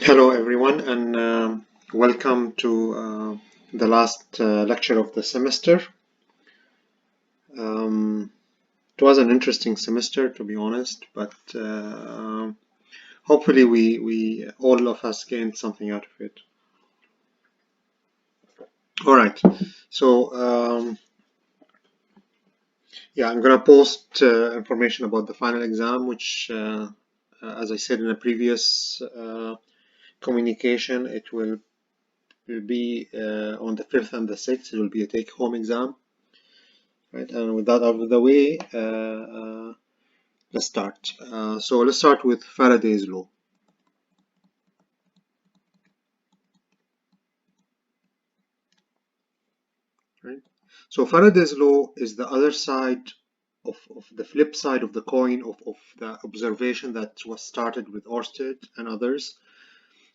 Hello, everyone, and welcome to the last lecture of the semester. Um, it was an interesting semester, to be honest, but hopefully, we all of us gained something out of it. All right, so yeah, I'm gonna post information about the final exam, which, as I said in a previous communication, it will be on the 5th and the 6th. It will be a take-home exam. Right, and with that out of the way, let's start. So let's start with Faraday's law. Right. So Faraday's law is the other side of the flip side of the coin of the observation that was started with Ørsted and others.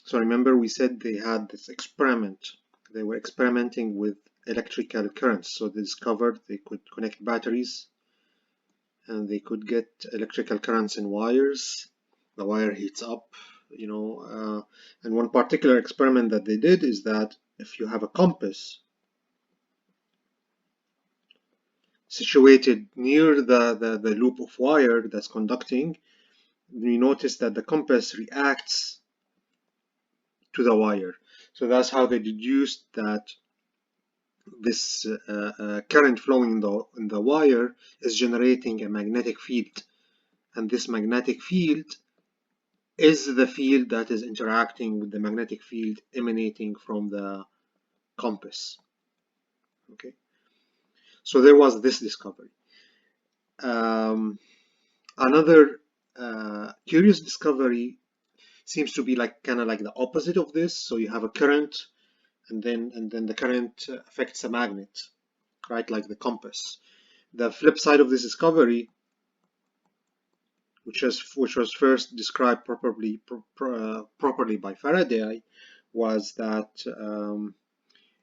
So remember we said they had this experiment. They were experimenting with electrical currents. So they discovered they could connect batteries and they could get electrical currents in wires. The wire heats up, and one particular experiment that they did is that if you have a compass situated near the loop of wire that's conducting, you notice that the compass reacts to the wire. So that's how they deduced that this current flowing in the wire is generating a magnetic field, and this magnetic field is the field that is interacting with the magnetic field emanating from the compass. Okay, so there was this discovery. Another curious discovery seems to be like kind of like the opposite of this. So you have a current, and then the current affects a magnet, right? Like the compass. The flip side of this discovery, which was first described properly by Faraday, was that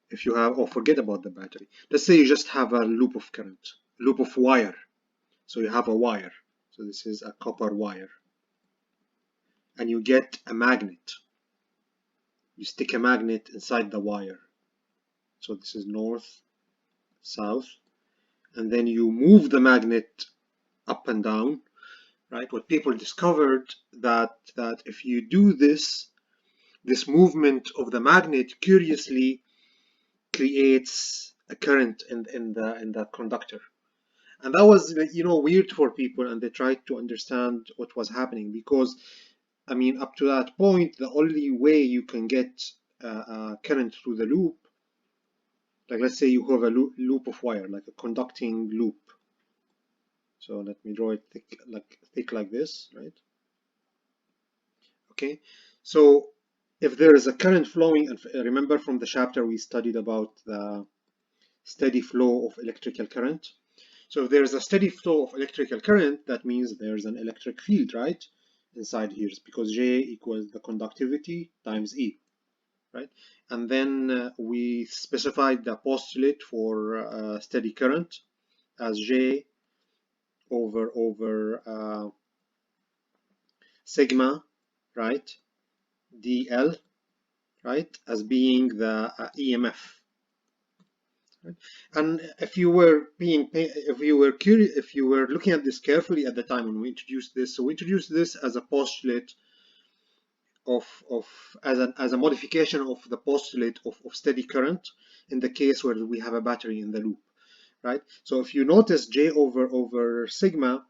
if you have, forget about the battery. Let's say you just have a loop of current, loop of wire. So you have a wire. So this is a copper wire. And you get a magnet. You stick a magnet inside the wire. So this is north, south. And then you move the magnet up and down, right? What people discovered that if you do this movement of the magnet curiously creates a current in that conductor. And that was weird for people, and they tried to understand what was happening, because I mean, up to that point, the only way you can get current through the loop, like let's say you have a loop of wire, like a conducting loop. So let me draw it thick like this, right? Okay, so if there is a current flowing, and remember from the chapter we studied about the steady flow of electrical current. So if there is a steady flow of electrical current, that means there's an electric field, right? Inside here, because J equals the conductivity times E, right? And then we specified the postulate for steady current as J over sigma, right? dl, right? As being the EMF. Right? And if you were curious, if you were looking at this carefully at the time when we introduced this, so we introduced this as a postulate as a modification of the postulate of steady current in the case where we have a battery in the loop, right? So if you notice, J over sigma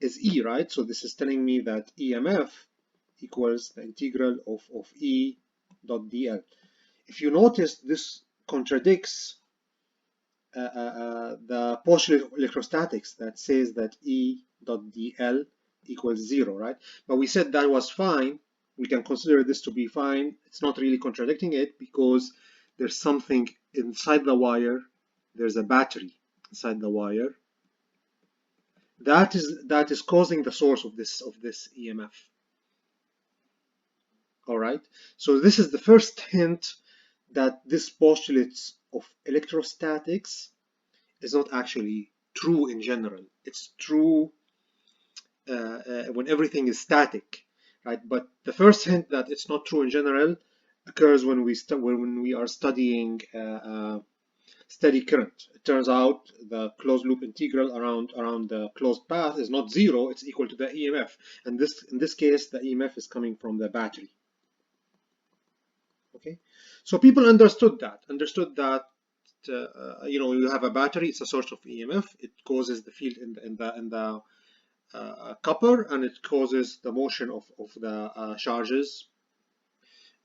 is E, right? So this is telling me that EMF equals the integral of E dot dl. If you notice, this contradicts the postulate of electrostatics that says that E dot dl equals 0, right? But we said that was fine. We can consider this to be fine. It's not really contradicting it, because there's something inside the wire. There's a battery inside the wire that is causing the source of this EMF. All right. So this is the first hint that this postulate of electrostatics is not actually true in general. It's true when everything is static, right? But the first hint that it's not true in general occurs when we are studying steady current. It turns out the closed loop integral around the closed path is not zero; it's equal to the EMF, and in this case the EMF is coming from the battery. Okay, so people understood that you have a battery, it's a source of EMF, it causes the field in the copper, and it causes the motion of the charges,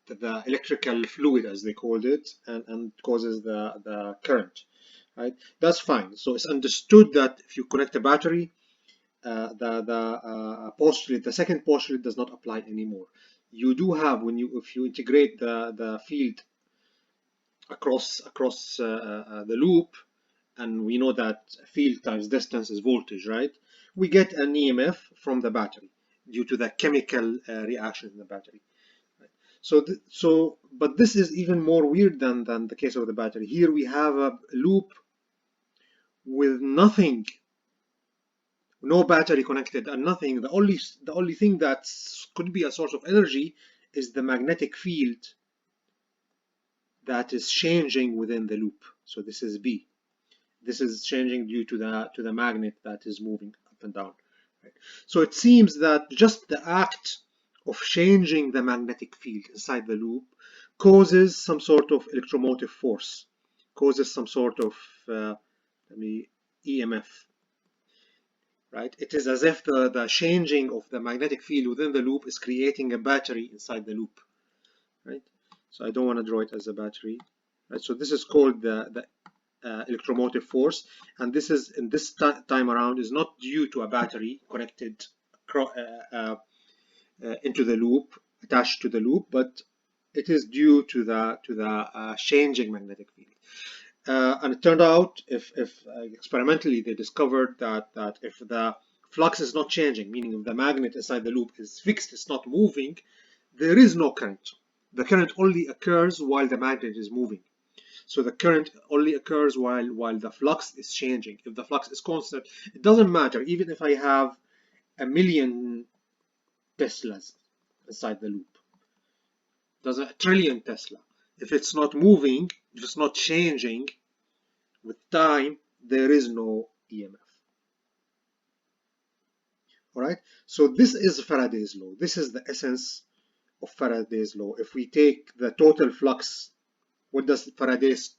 the electrical fluid as they called it, and causes the current, right? That's fine. So it's understood that if you connect a battery, the second postulate does not apply anymore. You do have, if you integrate the field across the loop, and we know that field times distance is voltage, right? We get an EMF from the battery due to the chemical reaction in the battery. But this is even more weird than the case of the battery. Here we have a loop with nothing, no battery connected, and nothing. The only thing that could be a source of energy is the magnetic field that is changing within the loop. So this is B. This is changing due to the magnet that is moving up and down. Right? So it seems that just the act of changing the magnetic field inside the loop causes some sort of electromotive force, causes some sort of EMF. Right? It is as if the changing of the magnetic field within the loop is creating a battery inside the loop. Right? So I don't want to draw it as a battery. Right? So this is called the electromotive force, and this is in this time around is not due to a battery connected into the loop, attached to the loop, but it is due to the changing magnetic field. And it turned out, if experimentally they discovered that if the flux is not changing, meaning if the magnet inside the loop is fixed, it's not moving, there is no current. The current only occurs while the magnet is moving. So the current only occurs while the flux is changing. If the flux is constant, it doesn't matter. Even if I have 1,000,000 Teslas inside the loop, there's 1,000,000,000,000 Tesla. If it's not moving, if it's not changing with time, there is no EMF. All right. So this is Faraday's law. This is the essence of Faraday's law. If we take the total flux, what does Faraday's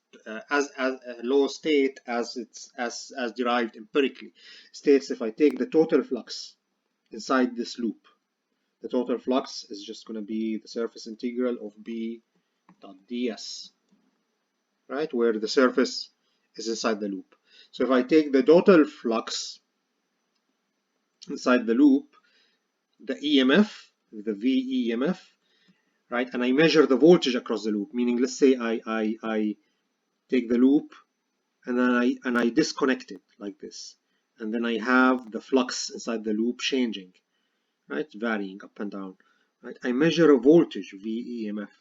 as a law state as derived empirically? States if I take the total flux inside this loop, the total flux is just going to be the surface integral of B dot ds, right, where the surface is inside the loop. So if I take the total flux inside the loop, the EMF, the VEMF, right, and I measure the voltage across the loop, meaning let's say I take the loop and then I disconnect it like this, and then I have the flux inside the loop changing, right, varying up and down, right. I measure a voltage VEMF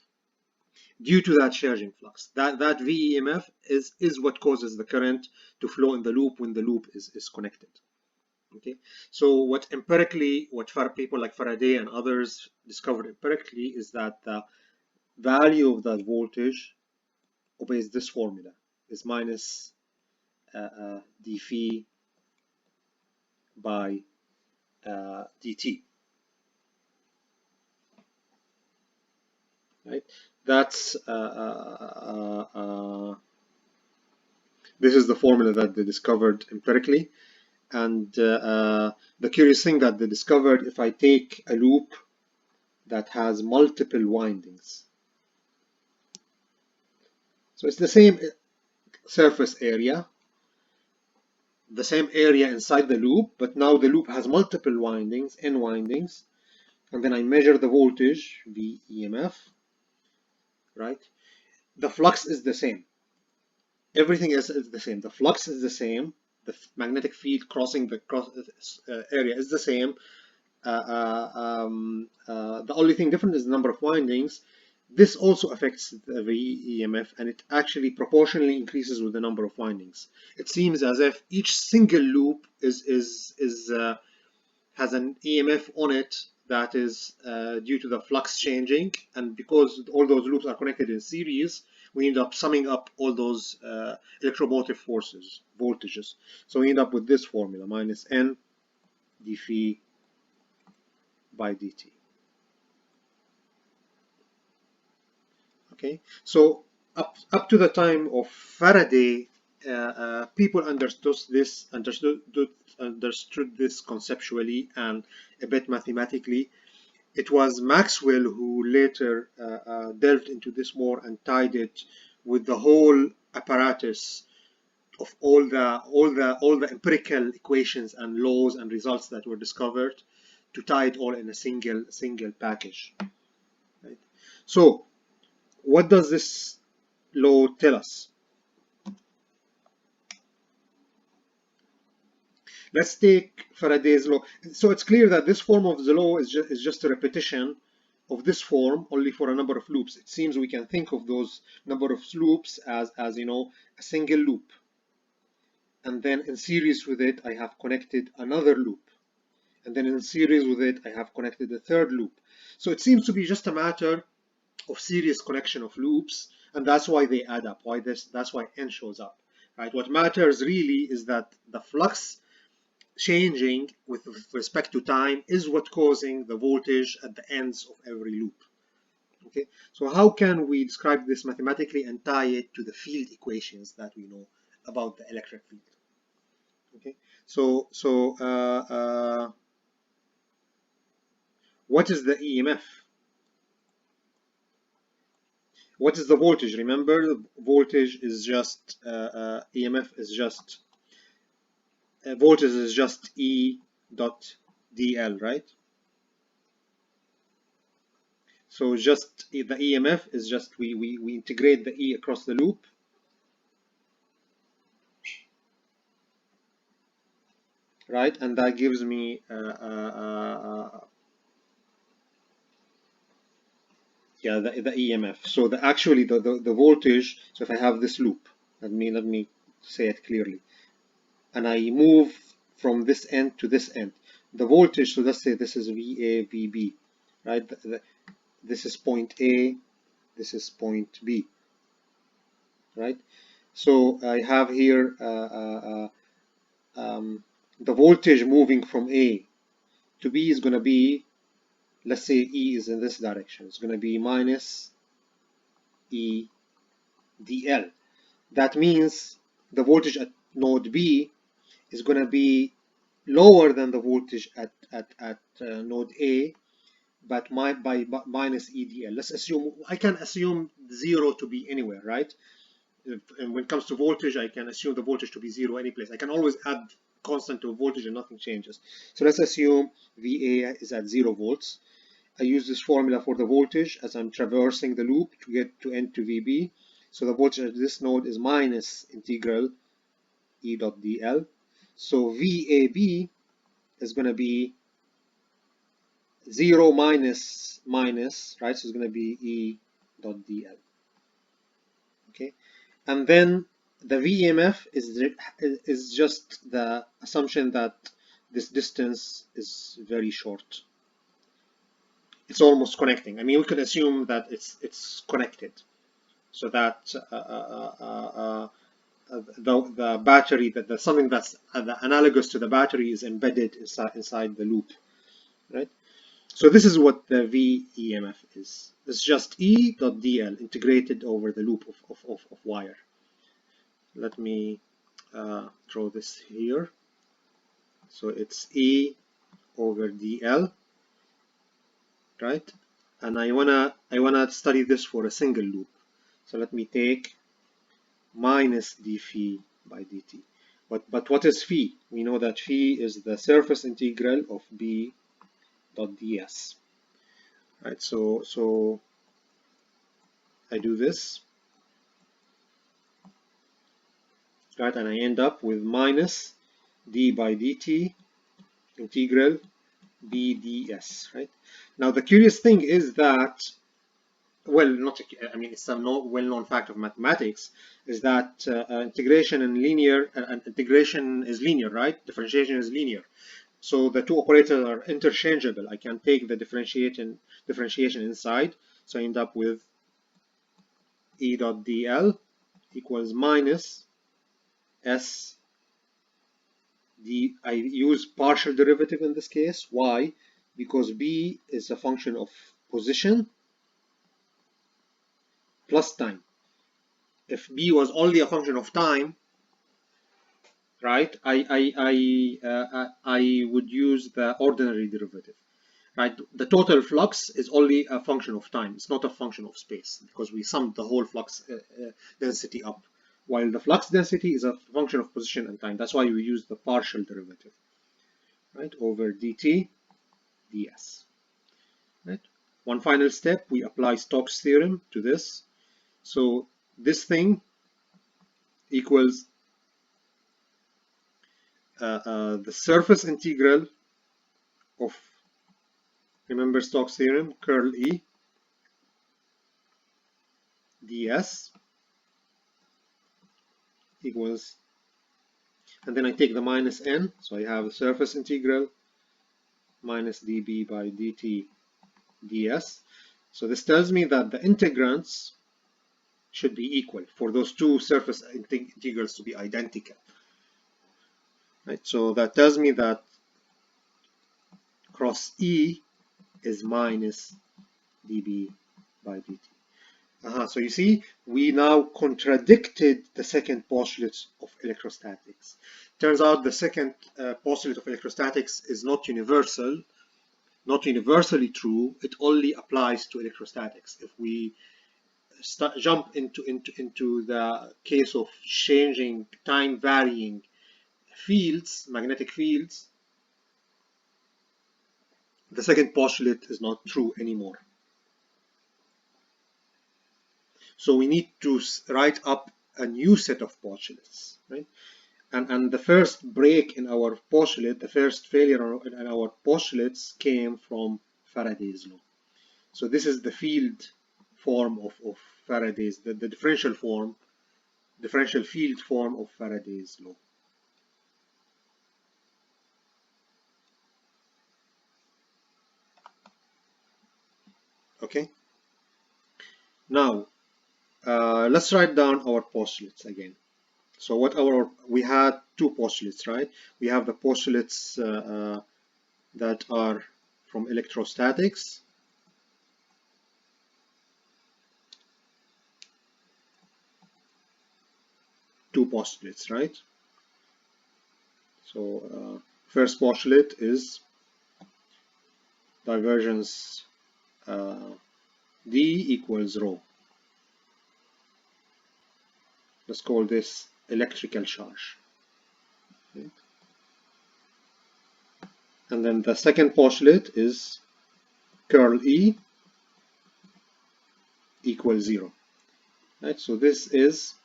due to that charging flux. That VEMF is what causes the current to flow in the loop when the loop is connected. Okay, so what people like Faraday and others discovered empirically is that the value of that voltage obeys this formula, is minus d phi by dt. Right? That's this is the formula that they discovered empirically. And the curious thing that they discovered, if I take a loop that has multiple windings, so it's the same surface area, the same area inside the loop, but now the loop has multiple windings, n windings, and then I measure the voltage, VEMF, right? The flux is the same. Everything else is the same. The flux is the same. The magnetic field crossing the area is the same. The only thing different is the number of windings. This also affects the VEMF, and it actually proportionally increases with the number of windings. It seems as if each single loop has an EMF on it that is due to the flux changing, and because all those loops are connected in series, we end up summing up all those electromotive forces, voltages. So we end up with this formula, minus N d phi by dt. Okay, so up to the time of Faraday, people understood this conceptually and a bit mathematically. It was Maxwell who later delved into this more and tied it with the whole apparatus of all the empirical equations and laws and results that were discovered, to tie it all in a single package. Right? So what does this law tell us? Let's take Faraday's law. So it's clear that this form of the law is just a repetition of this form, only for a number of loops. It seems we can think of those number of loops as a single loop. And then in series with it, I have connected another loop. And then in series with it, I have connected a third loop. So it seems to be just a matter of series connection of loops, and that's why they add up. That's why N shows up. Right? What matters really is that the flux changing with respect to time is what causing the voltage at the ends of every loop. Okay, so how can we describe this mathematically and tie it to the field equations that we know about the electric field? Okay, so what is the EMF? What is the voltage? Remember, the voltage is just EMF is just voltage is just E dot dl, right? So just the EMF is just we integrate the E across the loop. Right, and that gives me yeah, the EMF. So actually the voltage. So if I have this loop, let me say it clearly, and I move from this end to this end, the voltage. So let's say this is VA VB, right? This is point A, this is point B, right? So I have here the voltage moving from A to B is going to be, let's say E is in this direction, it's going to be minus E dl. That means the voltage at node B is going to be lower than the voltage at node A, but by minus E dl. Let's assume, I can assume 0 to be anywhere, right? And when it comes to voltage, I can assume the voltage to be 0 any place. I can always add constant to voltage and nothing changes. So let's assume VA is at 0 volts. I use this formula for the voltage as I'm traversing the loop to get to N to VB. So the voltage at this node is minus integral E dot dl. So VAB is going to be 0 minus, right? So it's going to be E dot dl. Okay, and then the VMF is just the assumption that this distance is very short. It's almost connecting. I mean, we could assume that it's connected, so that the battery, that something that's analogous to the battery is embedded inside the loop, right? So this is what the VEMF is. It's just E dot dl integrated over the loop of wire. Let me draw this here. So it's E over dl, right? And I wanna study this for a single loop. So let me take minus d phi by dt. But what is phi? We know that phi is the surface integral of B dot ds. Right, so I do this, right, and I end up with minus d by dt integral B ds, right? Now the curious thing is that, well, not, I mean, it's a well-known fact of mathematics, is that integration is linear, right? Differentiation is linear. So the two operators are interchangeable. I can take the differentiation inside. So I end up with E dot dl equals minus S d. I use partial derivative in this case. Why? Because B is a function of position plus time. If B was only a function of time, right, I would use the ordinary derivative. Right, the total flux is only a function of time. It's not a function of space because we summed the whole flux density up, while the flux density is a function of position and time. That's why we use the partial derivative, right, over dt ds. Right. One final step, we apply Stokes' theorem to this. So this thing equals the surface integral of, remember Stokes' theorem, curl E ds equals, and then I take the minus n, so I have the surface integral minus dB by dt ds. So this tells me that the integrands should be equal for those two surface integrals to be identical. Right? So that tells me that cross E is minus dB by dt. So you see, we now contradicted the second postulate of electrostatics. Turns out the second postulate of electrostatics is not universally true. It only applies to electrostatics. If we jump into the case of changing time varying fields, magnetic fields, the second postulate is not true anymore. So we need to write up a new set of postulates, right? And the first break in our postulate, the first failure in our postulates came from Faraday's law. So this is the field form of Faraday's, the differential field form of Faraday's law. Okay. Now let's write down our postulates again. So we had two postulates, right? We have the postulates that are from electrostatics. Two postulates, right? So first postulate is divergence D equals rho. Let's call this electrical charge. Okay. And then the second postulate is curl E equals 0. Right? So this is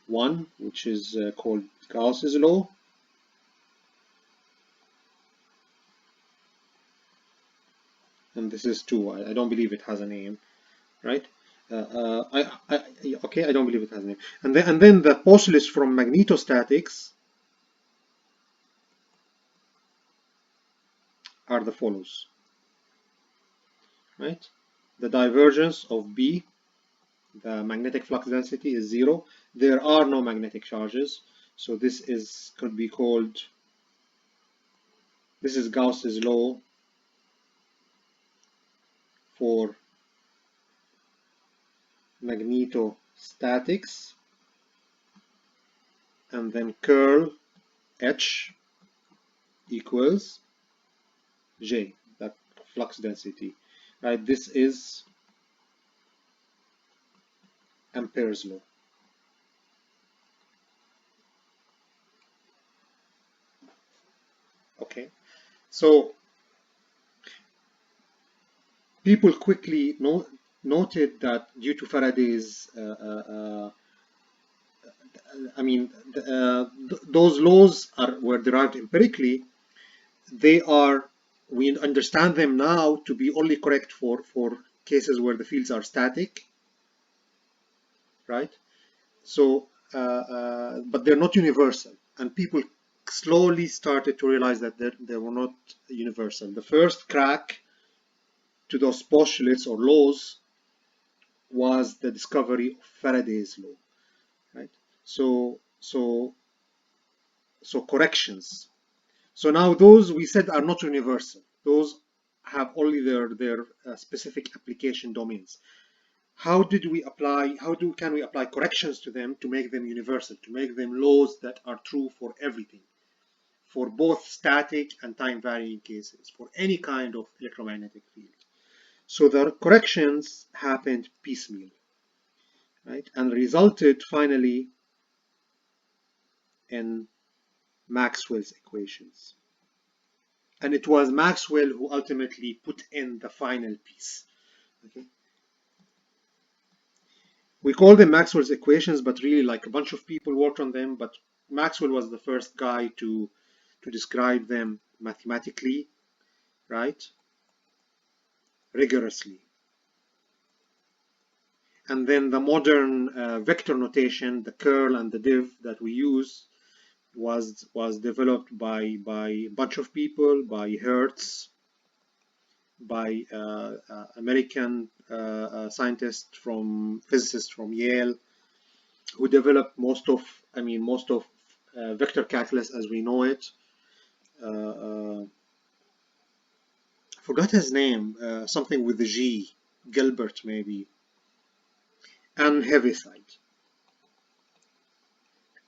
one, which is called Gauss's law. And this is 2. I don't believe it has a name, right? Okay, I don't believe it has a name. And then the postulates from magnetostatics are the follows, right? The divergence of B, the magnetic flux density, is 0. There are no magnetic charges, so this could be called, this is Gauss's law for magnetostatics, and then curl H equals J, that flux density, right? This is Ampere's law. Okay, so people quickly noted that due to Faraday's those laws were derived empirically. We understand them now to be only correct for cases where the fields are static, right? So, but they're not universal, and people slowly started to realize that they were not universal. The first crack to those postulates or laws was the discovery of Faraday's law, right? So corrections. So now those we said are not universal. Those have only their specific application domains. How can we apply corrections to them to make them universal, to make them laws that are true for everything, for both static and time varying cases, for any kind of electromagnetic field? So the corrections happened piecemeal, right, and resulted finally in Maxwell's equations. And it was Maxwell who ultimately put in the final piece. Okay. We call them Maxwell's equations, but really like a bunch of people worked on them, but Maxwell was the first guy to describe them mathematically, right? Rigorously. And then the modern vector notation, the curl and the div that we use was developed by a bunch of people, by Hertz, by American physicist from Yale, who developed most of vector calculus as we know it. Forgot his name, something with the G, Gilbert maybe, and Heaviside.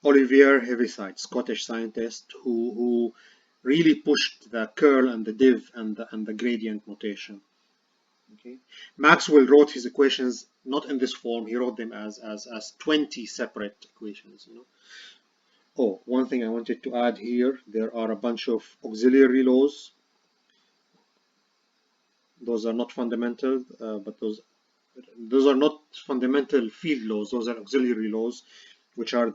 Olivier Heaviside, Scottish scientist who really pushed the curl and the div and the gradient notation. Okay. Maxwell wrote his equations not in this form. He wrote them as 20 separate equations. Oh, one thing I wanted to add here, there are a bunch of auxiliary laws. Those are not fundamental, but those are not fundamental field laws. Those are auxiliary laws, which are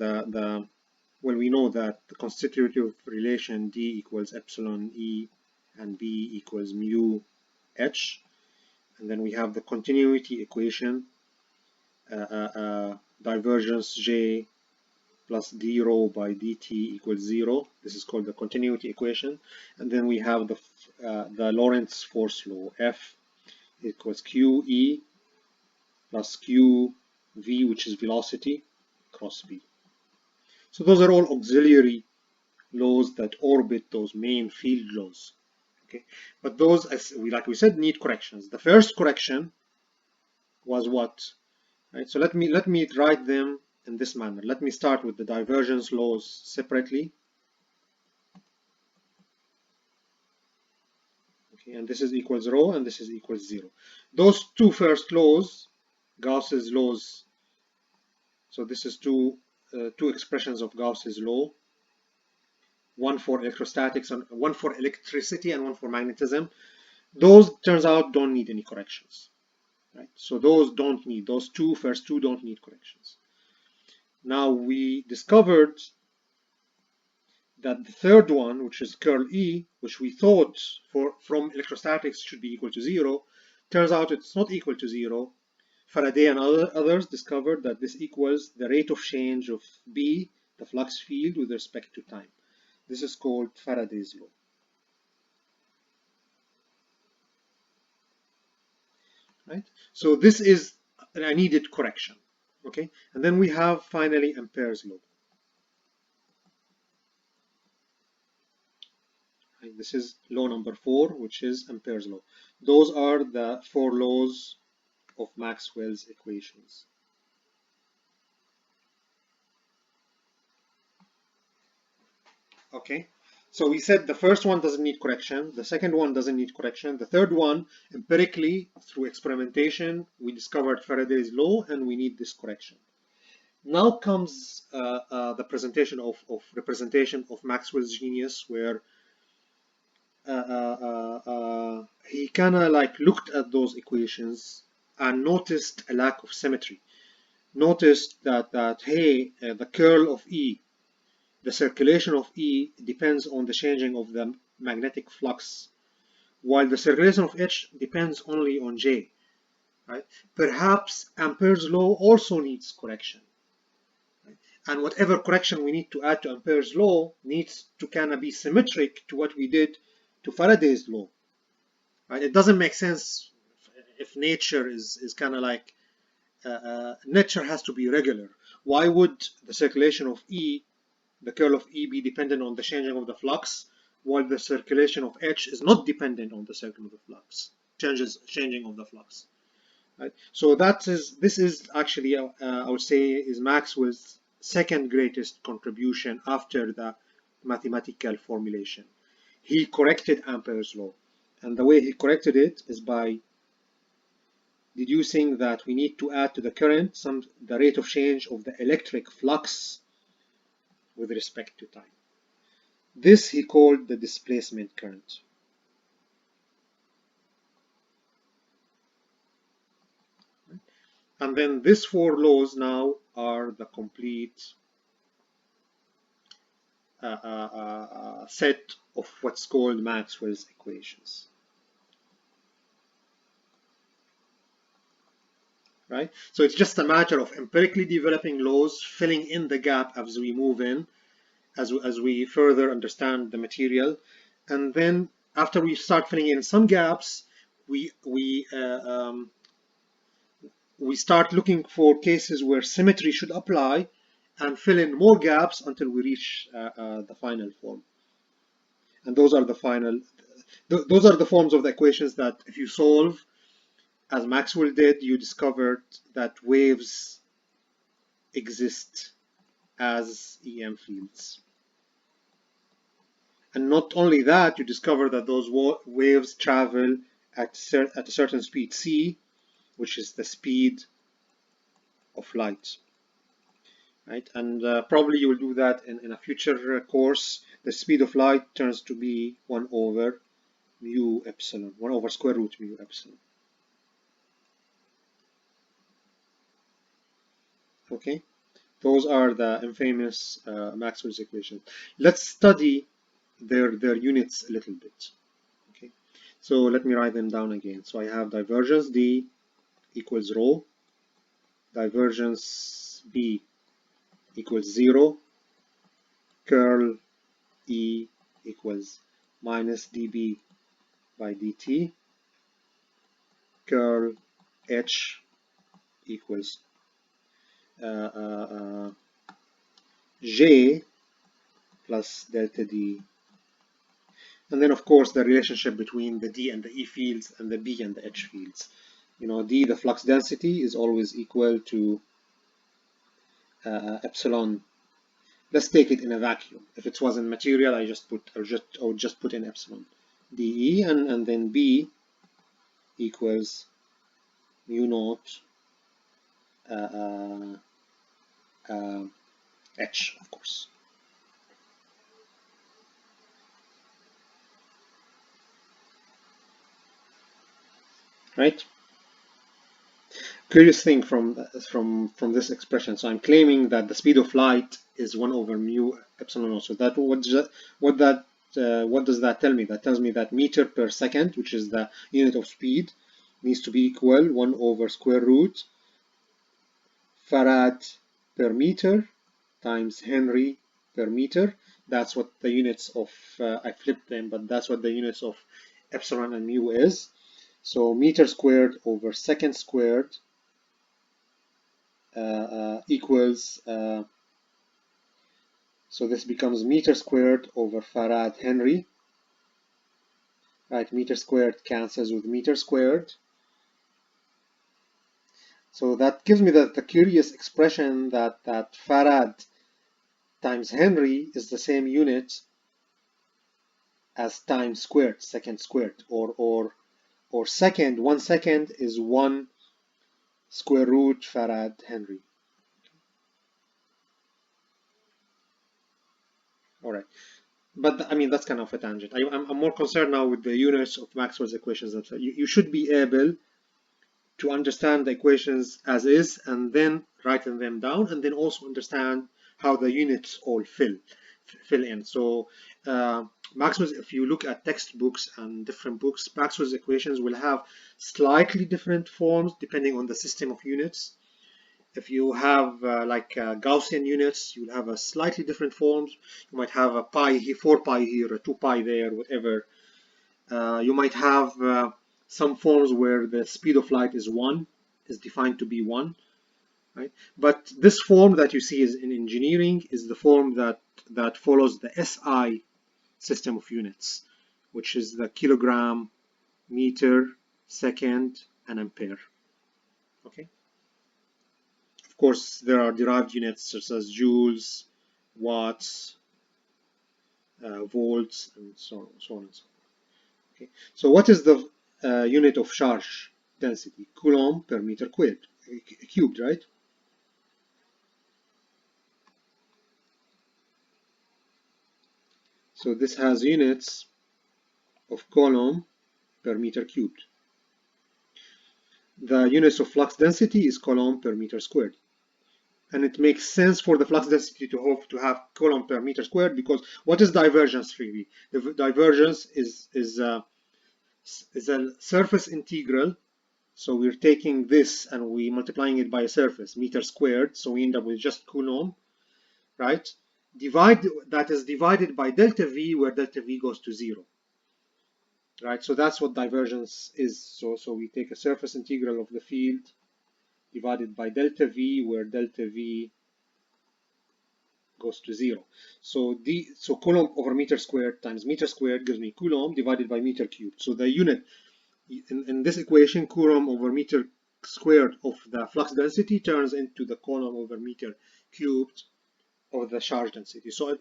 well, we know that the constitutive relation D equals epsilon E and B equals mu H. And then we have the continuity equation, divergence J plus d rho by dt equals 0. This is called the continuity equation. And then we have the Lorentz force law, F equals QE plus QV, which is velocity, cross V. So those are all auxiliary laws that orbit those main field laws. Okay, but those, like we said, need corrections. The first correction was what? Right. So let me write them in this manner. Let me start with the divergence laws separately. Okay, and this is equals rho, and this is equals 0. Those two first laws, Gauss's laws. So this is two expressions of Gauss's law. One for electrostatics and one for electricity and one for magnetism. Those, turns out, don't need any corrections. Right? So those first two don't need corrections. Now we discovered that the third one, which is curl E, which we thought from electrostatics should be equal to 0, turns out it's not equal to 0. Faraday and others discovered that this equals the rate of change of B, the flux field, with respect to time. This is called Faraday's law. Right? So this is a needed correction. Okay, and then we have finally Ampere's law. Right? This is law number 4, which is Ampere's law. Those are the 4 laws of Maxwell's equations. Okay, so we said the first one doesn't need correction, the second one doesn't need correction, the third one, empirically, through experimentation, we discovered Faraday's law and we need this correction. Now comes the presentation of representation of Maxwell's genius, where he kind of like looked at those equations and noticed a lack of symmetry. Noticed that hey, the curl of E, the circulation of E depends on the changing of the magnetic flux, while the circulation of H depends only on J. Right? Perhaps Ampere's law also needs correction. Right? and whatever correction we need to add to Ampere's law needs to kind of be symmetric to what we did to Faraday's law. Right? It doesn't make sense if nature is kind of like nature has to be regular. Why would the circulation of E, the curl of E, be dependent on the changing of the flux, while the circulation of H is not dependent on the circle of the flux, changing of the flux? Right? So this is actually I would say is Maxwell's second greatest contribution after the mathematical formulation. He corrected Ampere's law, and the way he corrected it is by deducing that we need to add to the current the rate of change of the electric flux with respect to time. This he called the displacement current. And then these four laws now are the complete set of what's called Maxwell's equations. Right? So it's just a matter of empirically developing laws, filling in the gap as we move in, as we further understand the material, and then after we start filling in some gaps, we start looking for cases where symmetry should apply and fill in more gaps until we reach the final form. And those are the forms of the equations that if you solve, as Maxwell did, you discovered that waves exist as EM fields. And not only that, you discover that those waves travel at a certain speed c, which is the speed of light. Right? And probably you will do that in a future course. The speed of light turns to be 1 over mu epsilon, 1 over square root mu epsilon. Okay, those are the infamous Maxwell's equations. Let's study their units a little bit. Okay, so let me write them down again. So I have divergence D equals rho, divergence B equals 0, curl E equals minus dB by dt, curl H equals J plus delta D. And then, of course, the relationship between the D and the E fields and the B and the H fields. You know, D, the flux density, is always equal to epsilon. Let's take it in a vacuum. If it was in material, I would just put in epsilon dE, and then B equals mu naught H, of course. Right? Curious thing from this expression. So I'm claiming that the speed of light is 1 over mu epsilon naught. So that what does that tell me? That tells me that meter per second, which is the unit of speed, needs to be equal 1 over square root farad per meter times Henry per meter. That's what the units of, I flipped them, but that's what the units of epsilon and mu is. So meter squared over second squared equals, so this becomes meter squared over farad Henry. Right, meter squared cancels with meter squared. So that gives me the curious expression that farad times Henry is the same unit as time squared, second squared, or second, 1 second is 1 square root farad Henry. All right, but I mean that's kind of a tangent. I'm more concerned now with the units of Maxwell's equations themselves. You should be able to understand the equations as is and then writing them down, and then also understand how the units all fill in. So Maxwell's, if you look at textbooks and different books, Maxwell's equations will have slightly different forms depending on the system of units. If you have Gaussian units, you'll have a slightly different forms. You might have a pi here, 4 pi here, a 2 pi there, whatever. You might have some forms where the speed of light is 1, is defined to be 1, right? But this form that you see is in engineering is the form that follows the SI system of units, which is the kilogram, meter, second, and ampere. Okay. Of course, there are derived units such as joules, watts, volts, and so on and so on. Okay. So what is the unit of charge density? Coulomb per meter cubed, right? So this has units of Coulomb per meter cubed. The units of flux density is Coulomb per meter squared. And it makes sense for the flux density to have Coulomb per meter squared, because what is divergence really? The divergence is a surface integral. So we're taking this and we multiplying it by a surface, meter squared, so we end up with just Coulomb, right? That is divided by delta V, where delta V goes to 0. Right, so that's what divergence is. So we take a surface integral of the field divided by delta V, where delta V goes to 0. So Coulomb over meter squared times meter squared gives me Coulomb divided by meter cubed. So the unit in this equation, Coulomb over meter squared of the flux density turns into the Coulomb over meter cubed of the charge density. So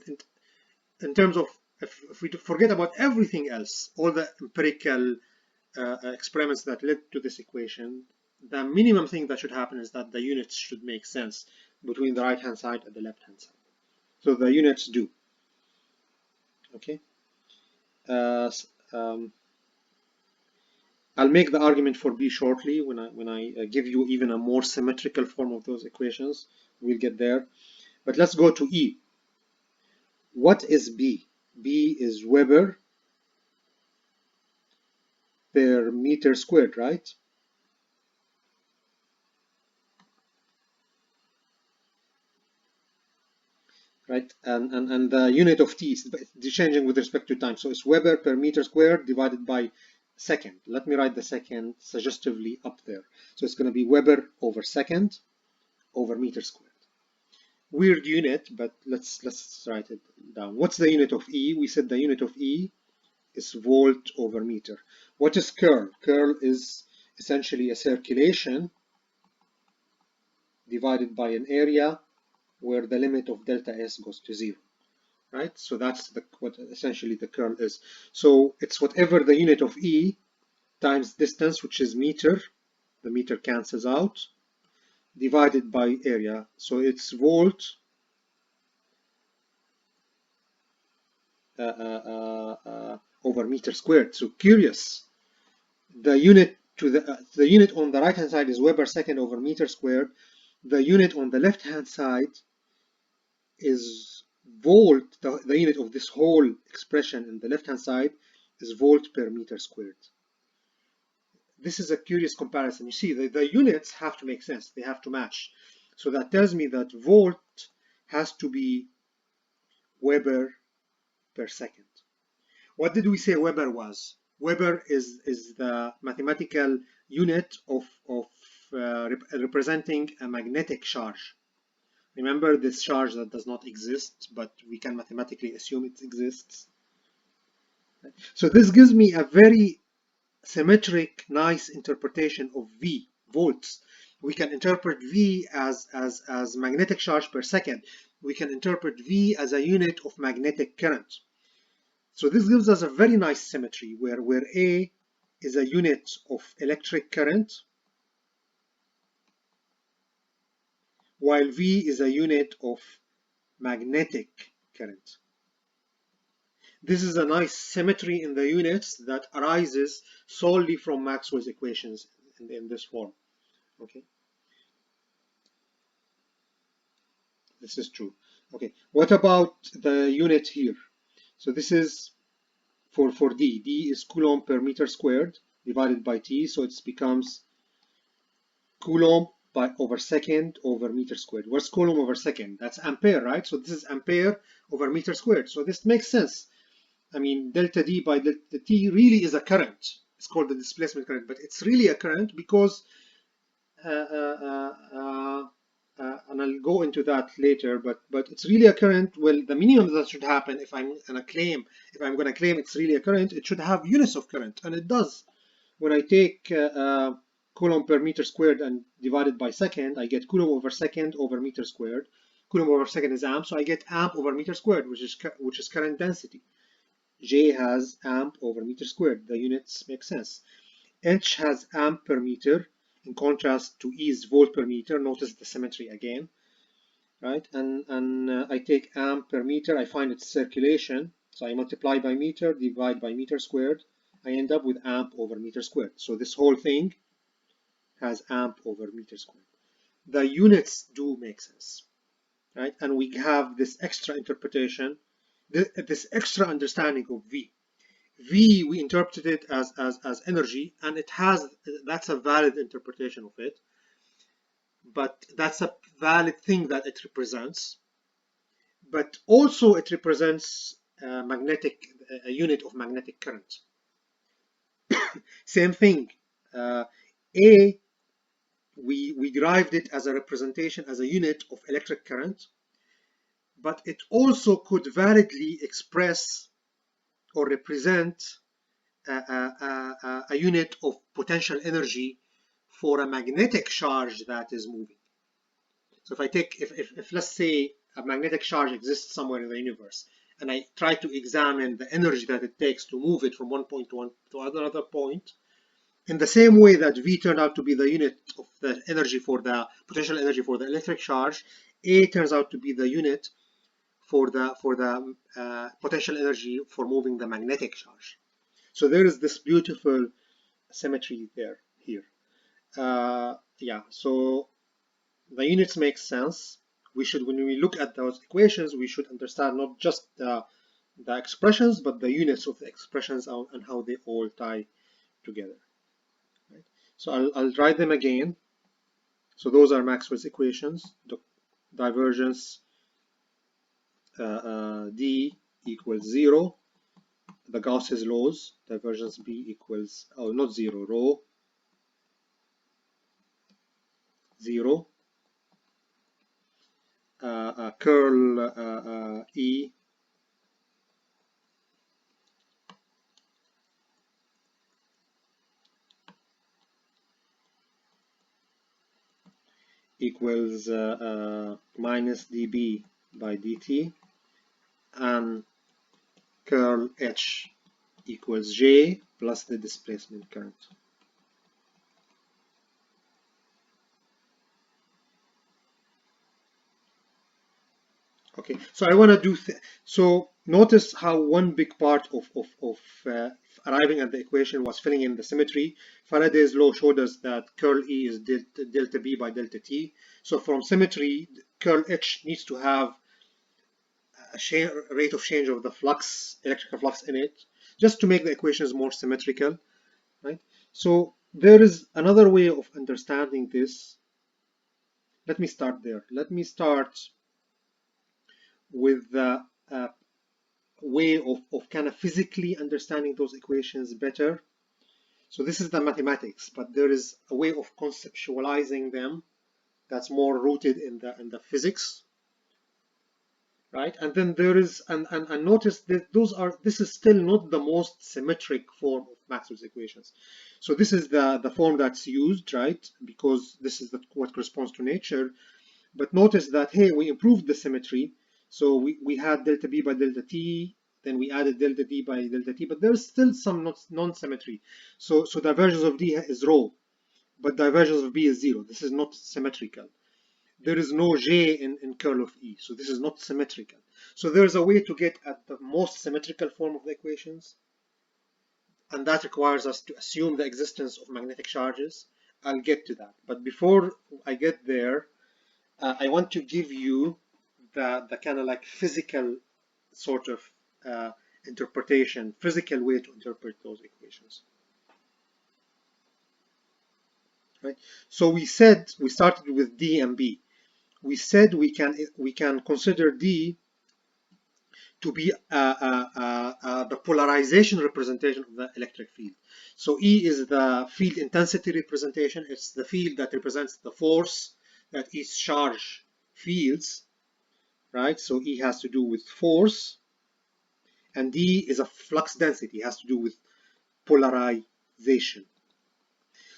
in terms of, if we forget about everything else, all the empirical experiments that led to this equation, the minimum thing that should happen is that the units should make sense between the right hand side and the left hand side. So the units do. Okay. I'll make the argument for B shortly when I give you even a more symmetrical form of those equations. We'll get there. But let's go to E. What is B? B is Weber per meter squared, right? Right, and the unit of T is changing with respect to time. So it's Weber per meter squared divided by second. Let me write the second suggestively up there. So it's going to be Weber over second over meter squared. Weird unit, but let's write it down. What's the unit of E? We said the unit of E is volt over meter. What is curl? Curl is essentially a circulation divided by an area where the limit of delta S goes to 0. Right? So that's what essentially the curl is. So it's whatever the unit of E times distance, which is meter, the meter cancels out, divided by area. So it's volt over meter squared. So curious, the unit the unit on the right hand side is Weber second over meter squared. The unit on the left hand side is volt. The unit of this whole expression in the left hand side is volt per meter squared. This is a curious comparison. You see, the units have to make sense. They have to match. So that tells me that volt has to be Weber per second. What did we say Weber was? Weber is the mathematical unit of representing a magnetic charge. Remember this charge that does not exist, but we can mathematically assume it exists. So this gives me a very symmetric, nice interpretation of V, volts. We can interpret V as magnetic charge per second. We can interpret V as a unit of magnetic current. So this gives us a very nice symmetry where A is a unit of electric current, while V is a unit of magnetic current. This is a nice symmetry in the units that arises solely from Maxwell's equations in this form. Okay, this is true. Okay, what about the unit here? So this is for D. D is Coulomb per meter squared divided by T, so it becomes Coulomb by over second over meter squared. What's Coulomb over second? That's ampere, right? So this is ampere over meter squared. So this makes sense. I mean, delta D by delta T really is a current. It's called the displacement current, but it's really a current because, and I'll go into that later, but it's really a current. Well, the minimum that should happen if I'm going to claim it's really a current, it should have units of current, and it does. When I take Coulomb per meter squared and divide it by second, I get Coulomb over second over meter squared. Coulomb over second is amp, so I get amp over meter squared, which is current density. J has amp over meter squared. The units make sense. H has amp per meter, in contrast to E's volt per meter. Notice the symmetry again, right? And I take amp per meter. I find its circulation, so I multiply by meter, divide by meter squared. I end up with amp over meter squared. So this whole thing has amp over meter squared. The units do make sense, right? And we have this extra interpretation, this extra understanding of V. V, we interpret it as energy, and that's a valid interpretation of it, but that's a valid thing that it represents. But also it represents a unit of magnetic current. Same thing. A, we derived it as a representation, as a unit of electric current, but it also could validly express or represent a unit of potential energy for a magnetic charge that is moving. So if let's say a magnetic charge exists somewhere in the universe, and I try to examine the energy that it takes to move it from one point to another point, in the same way that V turned out to be the unit of the energy for the potential energy for the electric charge, A turns out to be the unit for the potential energy for moving the magnetic charge. So there is this beautiful symmetry here. Yeah, so the units make sense. When we look at those equations, we should understand not just the expressions, but the units of the expressions and how they all tie together. Right? So I'll write them again. So those are Maxwell's equations. The divergence D equals 0. The Gauss's laws, divergence B equals, not 0, rho 0. Curl E equals minus dB by dt, and curl H equals J plus the displacement current. Okay, so I want to do so. Notice how one big part of arriving at the equation was filling in the symmetry. Faraday's law showed us that curl E is delta B by delta T. So from symmetry, curl H needs to have a rate of change of the flux, electrical flux in it, just to make the equations more symmetrical, right? So there is another way of understanding this. Let me start there. Let me start with the way of kind of physically understanding those equations better. So this is the mathematics, but there is a way of conceptualizing them that's more rooted in the physics, right? And then there is, and notice that this is still not the most symmetric form of Maxwell's equations. So this is the form that's used, right? Because this is what corresponds to nature. But notice that, hey, we improved the symmetry. So we had delta B by delta T, then we added delta D by delta T, but there's still some non-symmetry. So divergence of D is rho, but divergence of B is 0. This is not symmetrical. There is no J in curl of E, so this is not symmetrical. So there's a way to get at the most symmetrical form of the equations, and that requires us to assume the existence of magnetic charges. I'll get to that. But before I get there, I want to give you the kind of like physical sort of interpretation, physical way to interpret those equations. right? So we started with D and B. We said we can consider D to be the polarization representation of the electric field. So E is the field intensity representation. It's the field that represents the force that each charge feels, right? So E has to do with force, and D is a flux density, it has to do with polarization.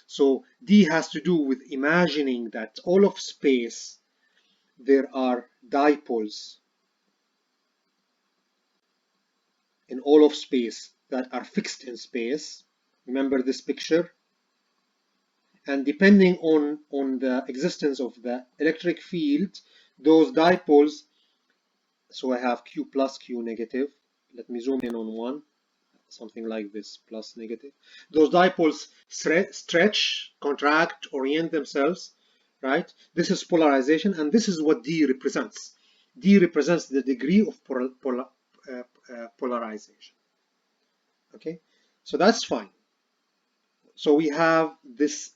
So D has to do with imagining that all of space there are dipoles in all of space that are fixed in space. Remember this picture? And depending on the existence of the electric field, those dipoles, so I have Q plus, Q negative. Let me zoom in on one, something like this, plus negative. Those dipoles stretch, contract, orient themselves, right? This is polarization, and this is what D represents. D represents the degree of polarization. Okay, so that's fine. So we have this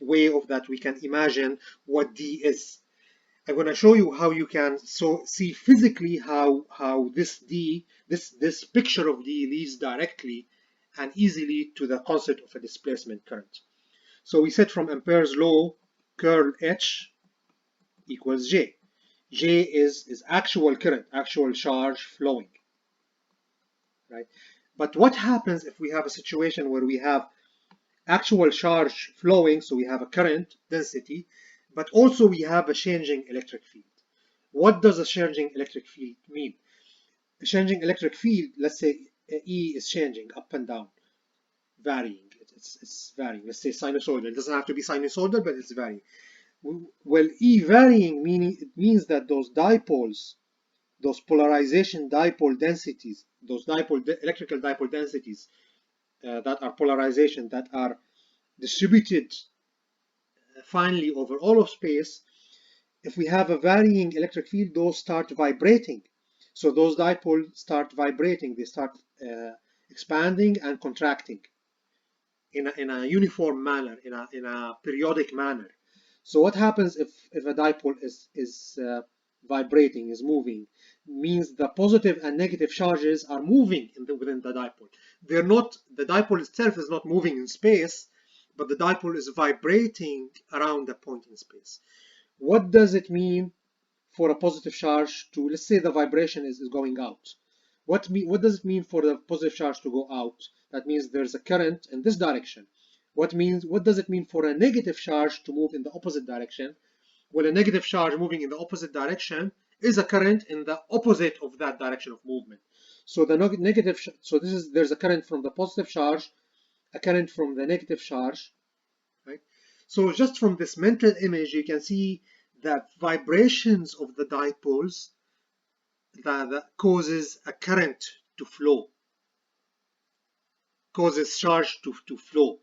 way of that we can imagine what D is. I'm going to show you how you can see physically how this picture of D leads directly and easily to the concept of a displacement current. So we said from Ampere's law, curl H equals J. J is actual current, actual charge flowing, right? But what happens if we have a situation where we have actual charge flowing, so we have a current density, but also we have a changing electric field? What does a changing electric field mean? A changing electric field, let's say E is changing up and down, varying. It's varying. Let's say sinusoidal. It doesn't have to be sinusoidal, but it's varying. Well, E varying means that those dipoles, those polarization dipole densities, those electrical dipole densities that are polarization, that are distributed finally over all of space, if we have a varying electric field, those start vibrating. So those dipoles start vibrating. They start expanding and contracting in a uniform manner, in a periodic manner. So what happens if a dipole is vibrating, is moving, means the positive and negative charges are moving within the dipole. The dipole itself is not moving in space, but the dipole is vibrating around a point in space. What does it mean for a positive charge to, let's say the vibration is going out? What does it mean for the positive charge to go out? That means there's a current in this direction. What does it mean for a negative charge to move in the opposite direction? Well, a negative charge moving in the opposite direction is a current in the opposite of that direction of movement. So there's a current from the positive charge, a current from the negative charge, right? So just from this mental image, you can see that vibrations of the dipoles that causes a current to flow, causes charge to flow.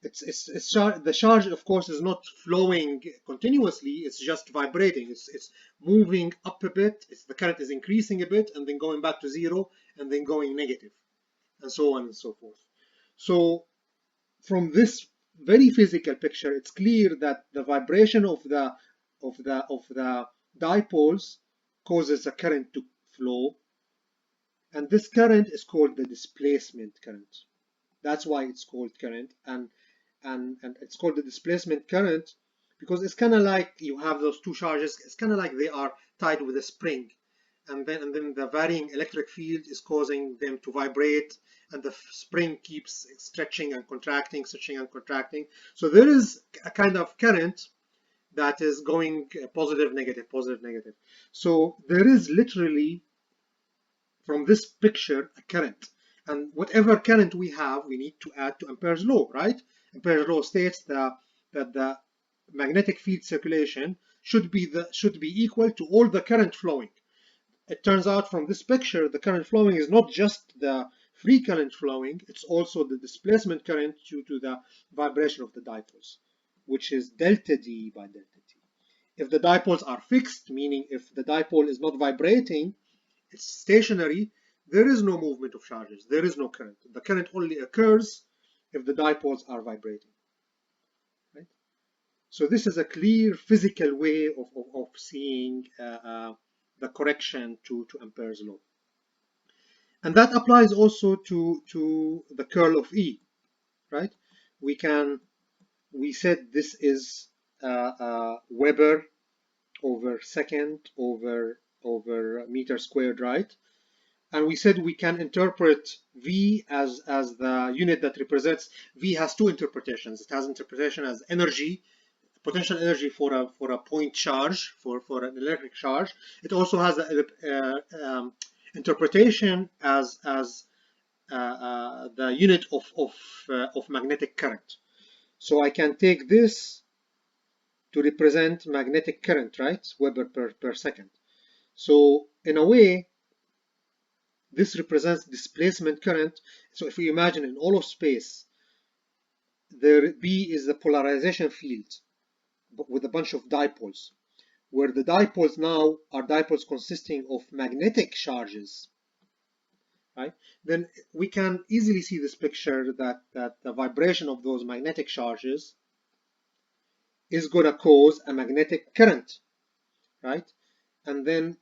The charge, of course, is not flowing continuously. It's just vibrating. It's moving up a bit. The current is increasing a bit and then going back to zero and then going negative, and so on and so forth. So from this very physical picture, it's clear that the vibration of the dipoles causes a current to flow, and this current is called the displacement current. That's why it's called current, and it's called the displacement current because it's kind of like you have those two charges. It's kind of like they are tied with a spring, and then the varying electric field is causing them to vibrate, and the spring keeps stretching and contracting, stretching and contracting. So there is a kind of current that is going positive, negative, positive, negative. So there is literally, from this picture, a current. And whatever current we have, we need to add to Ampere's law, right? Ampere's law states that the magnetic field circulation should be equal to all the current flowing. It turns out from this picture, the current flowing is not just the free current flowing, it's also the displacement current due to the vibration of the dipoles, which is delta D by delta T. If the dipoles are fixed, meaning if the dipole is not vibrating, it's stationary, there is no movement of charges, there is no current. The current only occurs if the dipoles are vibrating. So this is a clear physical way of seeing the correction to Ampere's law. And that applies also to the curl of E, right? We said this is Weber over second over meter squared, right? And we said we can interpret V as the unit that represents. V has two interpretations. It has interpretation as energy, potential energy for a point charge, for an electric charge. It also has an interpretation as the unit of magnetic current. So I can take this to represent magnetic current, right? Weber per second. So in a way, this represents displacement current. So if we imagine in all of space, there B is the polarization field with a bunch of dipoles, where the dipoles now are dipoles consisting of magnetic charges, right? Then we can easily see this picture that the vibration of those magnetic charges is going to cause a magnetic current, right? And then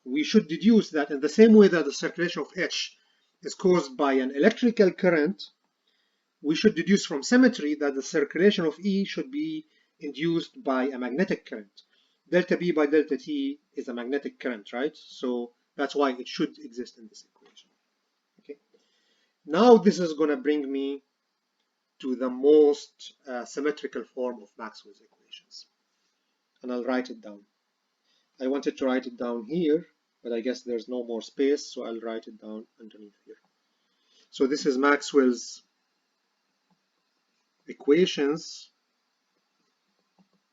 we should deduce that in the same way that the circulation of H is caused by an electrical current, we should deduce from symmetry that the circulation of E should be induced by a magnetic current. Delta B by delta T is a magnetic current, right? So that's why it should exist in this equation. Okay. Now this is going to bring me to the most symmetrical form of Maxwell's equations. And I'll write it down. I wanted to write it down here, but I guess there's no more space, so I'll write it down underneath here. So this is Maxwell's equations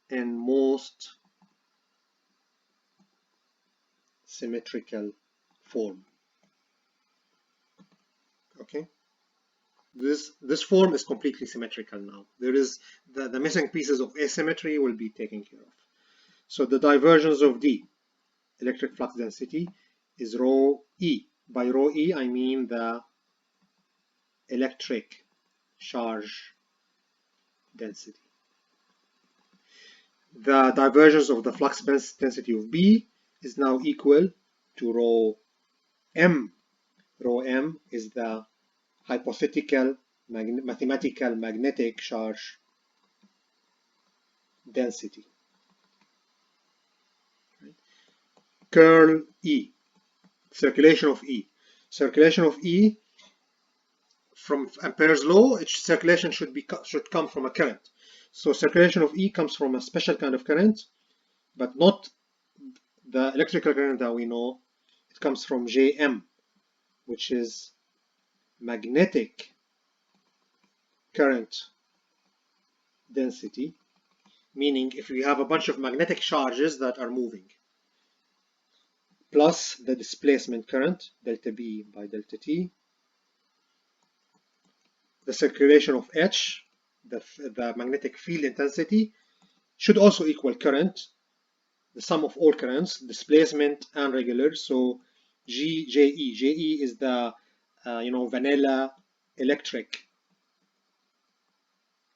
in most symmetrical form. Okay, this form is completely symmetrical now. There is the missing pieces of asymmetry will be taken care of. So the divergence of D, electric flux density, is rho E. By rho E, I mean the electric charge density. The divergence of the flux density of B is now equal to rho M. Rho M is the hypothetical mathematical magnetic charge density. Curl E, circulation of E. Circulation of E, from Ampere's law, its circulation should come from a current. So circulation of E comes from a special kind of current, but not the electrical current that we know. It comes from Jm, which is magnetic current density, meaning if we have a bunch of magnetic charges that are moving, plus the displacement current, delta B by delta T, the circulation of H, the magnetic field intensity, should also equal current, the sum of all currents, displacement and regular. So JE is the vanilla electric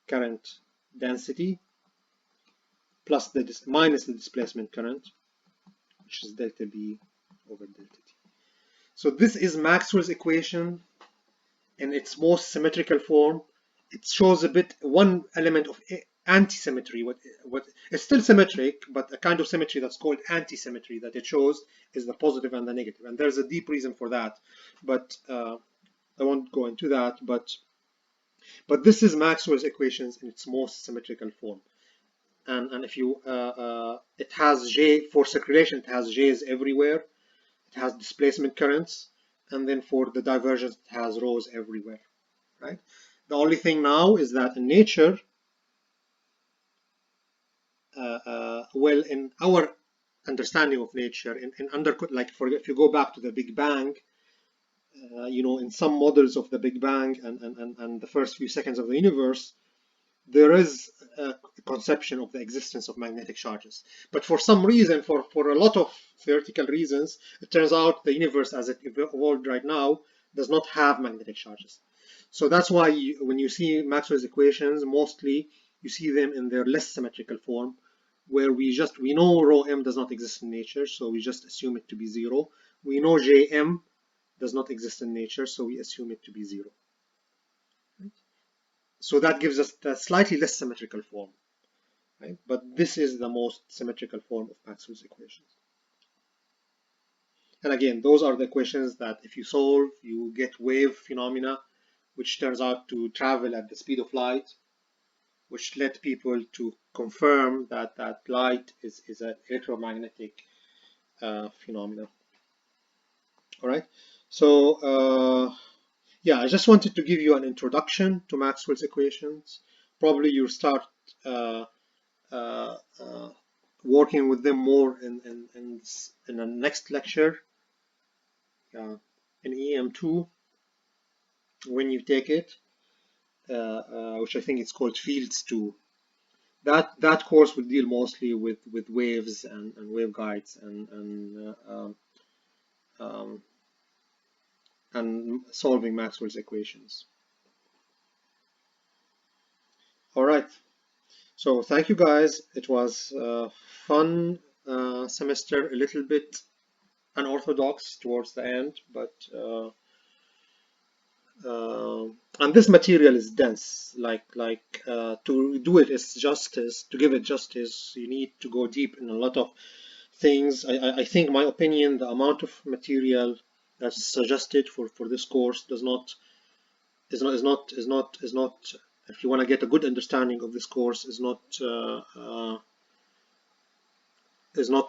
current density plus minus the displacement current, which is delta B over delta T. So this is Maxwell's equation in its most symmetrical form. It shows a bit one element of anti-symmetry. What it's still symmetric, but a kind of symmetry that's called anti-symmetry that it shows is the positive and the negative. And there's a deep reason for that, but I won't go into that. But this is Maxwell's equations in its most symmetrical form. And if you it has J for circulation, it has J's everywhere. It has displacement currents, and then for the divergence, it has rho's everywhere, right? The only thing now is that in nature, well, in our understanding of nature, if you go back to the Big Bang, in some models of the Big Bang and the first few seconds of the universe, there is a conception of the existence of magnetic charges. But for some reason, for a lot of theoretical reasons, it turns out the universe as it evolved right now does not have magnetic charges. So that's why when you see Maxwell's equations, mostly you see them in their less symmetrical form, where we know rho m does not exist in nature, so we just assume it to be 0. We know Jm does not exist in nature, so we assume it to be 0. So that gives us a slightly less symmetrical form, right? But this is the most symmetrical form of Maxwell's equations. And again, those are the equations that if you solve, you get wave phenomena, which turns out to travel at the speed of light, which led people to confirm that light is an electromagnetic phenomena. All right. So yeah, I just wanted to give you an introduction to Maxwell's equations. Probably you'll start uh, uh, uh, working with them more in the next lecture in EM2 when you take it, which I think it's called Fields 2. That course will deal mostly with waves and waveguides um, and solving Maxwell's equations. All right. So thank you guys. It was a fun semester, a little bit unorthodox towards the end, but and this material is dense. To do it is justice, to give it justice, you need to go deep in a lot of things. I think, in my opinion, the amount of material that's suggested for this course does not is not. If you want to get a good understanding of this course, is not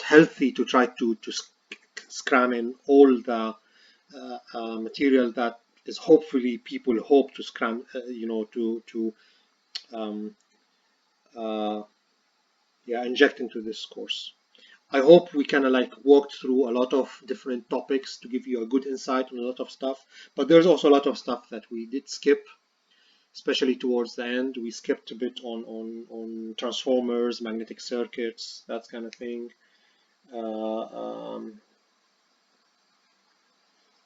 healthy to try to cram in all the material that is hopefully people hope to cram, um, uh, inject into this course. I hope we kind of like walked through a lot of different topics to give you a good insight on a lot of stuff, but there's also a lot of stuff that we did skip, especially towards the end. We skipped a bit on transformers, magnetic circuits, that kind of thing.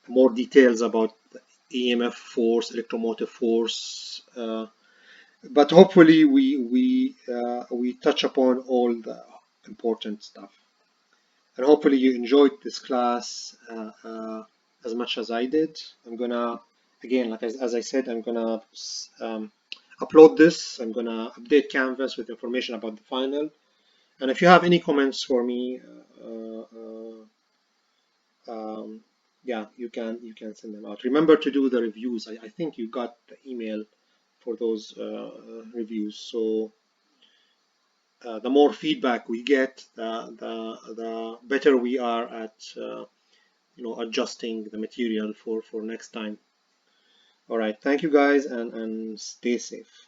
More details about EMF force, electromotive force, but hopefully we touch upon all the important stuff. And hopefully you enjoyed this class as much as I did. I'm gonna, again, like as I said, I'm gonna upload this. I'm gonna update Canvas with information about the final. And if you have any comments for me, yeah, you can send them out. Remember to do the reviews. I think you got the email for those reviews. So the more feedback we get, the better we are at adjusting the material for next time. All right, thank you guys, and stay safe.